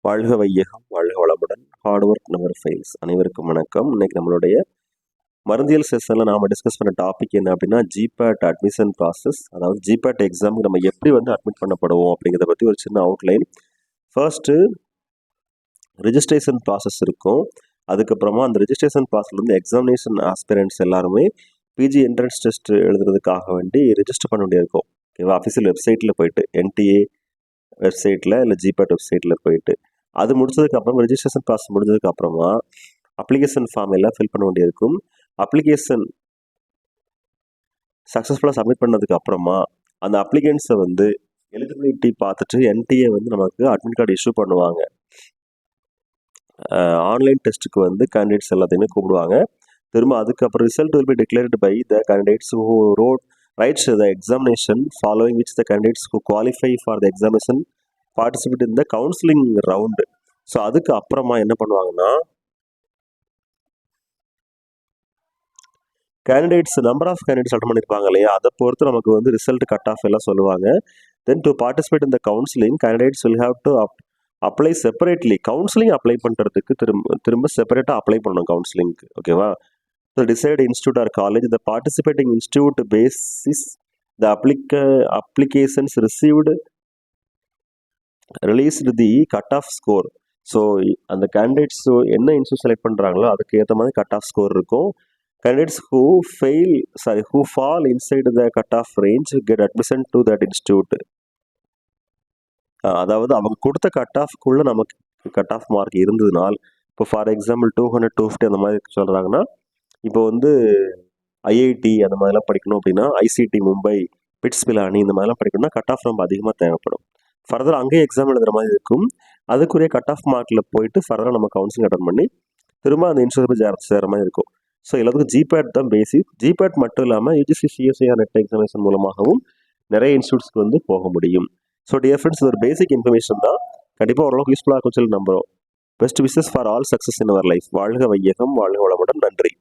வாழ்க வையகம், வாழ்க வளமுடன். Hard work never fails. அனைவருக்கும் வணக்கம். இன்னைக்கு நம்மளுடைய மருந்தியல் செஷனில் நாம் டிஸ்கஸ் பண்ண டாபிக் என்ன அப்படின்னா ஜிபேட் அட்மிஷன் ப்ராசஸ். அதாவது ஜிபேட் எக்ஸாமுக்கு நம்ம எப்படி அட்மிட் பண்ணப்படுவோம் அப்படிங்கிறத பற்றி ஒரு சின்ன அவுட்லைன். ஃபர்ஸ்ட்டு ரிஜிஸ்ட்ரேஷன் ப்ராசஸ் இருக்கும். அதுக்கப்புறமா அந்த ரிஜிஸ்ட்ரேஷன் ப்ராசஸ்லேருந்து எக்ஸாமினேஷன் ஆஸ்பிரண்ட்ஸ் எல்லாருமே பிஜி என்ட்ரன்ஸ் டெஸ்ட் எழுதுறதுக்காக வேண்டி ரிஜிஸ்டர் பண்ண வேண்டியிருக்கும். ஓகேவா? அஃபிஷியல் வெப்சைட்டில் போயிட்டு என்டிஏ வெப்சைட்டில் இல்லை ஜிபேட் வெப்சைட்டில் போயிட்டு அது முடிச்சதுக்கப்புறம் ரெஜிஸ்ட்ரேஷன் ப்ராசஸ் முடிஞ்சதுக்கப்புறமா அப்ளிகேஷன் ஃபார்ம் எல்லாம் ஃபில் பண்ண வேண்டியிருக்கும். அப்ளிகேஷன் சக்ஸஸ்ஃபுல்லாக சப்மிட் பண்ணதுக்கு அப்புறமா அந்த அப்ளிகன்ஸை எலிஜிபிலிட்டி பார்த்துட்டு என்டிஏ நமக்கு அட்மிட் கார்டு இஷ்யூ பண்ணுவாங்க. ஆன்லைன் டெஸ்ட்டுக்கு கேண்டிடேட்ஸ் எல்லாத்தையுமே கூப்பிடுவாங்க. திரும்ப அதுக்கப்புறம் result will be declared by the candidates who writes the examination following which the candidates who qualify for the examination participate in the counseling round. So அதுக்கு அப்புறமா என்ன பண்ணுவாங்கன்னா candidates number of candidates attend பண்ணியிருப்பாங்க இல்லையா, அதை பொறுத்து நமக்கு result cut off எல்லாம் சொல்லுவாங்க. Then to participate in the counselling candidates will have to apply separately. Counselling apply பண்ணுறதுக்கு திரும்ப செப்பரேட்டாக அப்ளை பண்ணணும் கவுன்சிலிங்க்கு. ஓகேவா? The desired institute or college, the participating institute basis the applications received released the cut-off score. So அந்த candidates என்ன institute select பண்ணுறாங்களோ அதுக்கு ஏற்ற மாதிரி கட் ஆஃப் ஸ்கோர் இருக்கும். Candidates who fall inside the cut-off range get admission to that institute. அதாவது அவங்க கொடுத்த கட் ஆஃப்குள்ளே நமக்கு கட் ஆஃப் மார்க் இருந்ததுனால், இப்போ ஃபார் எக்ஸாம்பிள் 200 250 அந்த மாதிரி சொல்கிறாங்கன்னா, இப்போ ஐஐடி அந்த மாதிரிலாம் படிக்கணும் அப்படின்னா ஐசிடி மும்பை, பிட்ஸ் பிலானி இந்த மாதிரிலாம் படிக்கணும்னா கட் ஆஃப் ரொம்ப அதிகமாக தேவைப்படும். ஃபர்தர் அங்கேயே எக்ஸாம் எழுதுகிற மாதிரி இருக்கும். அதுக்குரிய கட் ஆஃப் மார்க்கில் போயிட்டு ஃபர்தராக நம்ம கவுன்சிலிங் அட்டன் பண்ணி திரும்ப அந்த இன்ஸ்டியூட் சேர மாதிரி இருக்கும். ஸோ எல்லாத்துக்கும் ஜிபேட் தான் பேசிக். ஜிபேட் மட்டும் இல்லாமல் யூஜிசி சிஎஸ்ஐஆர் நெட் எக்ஸாமினேஷன் மூலமாகவும் நிறைய இன்ஸ்டியூட்ஸ்க்கு போக முடியும். ஸோ டியர் ஃப்ரெண்ட்ஸ், இது ஒரு பேசிக் இன்ஃபர்மேஷன் தான். கண்டிப்பாக ஓரளவுக்கு யூஸ்ஃபுல்லாக இருக்கும் சொல்லி நம்புகிறோம். Best wishes for all success in our life. வாழ்க வையகம், வாழ்க வளமுடன். நன்றி.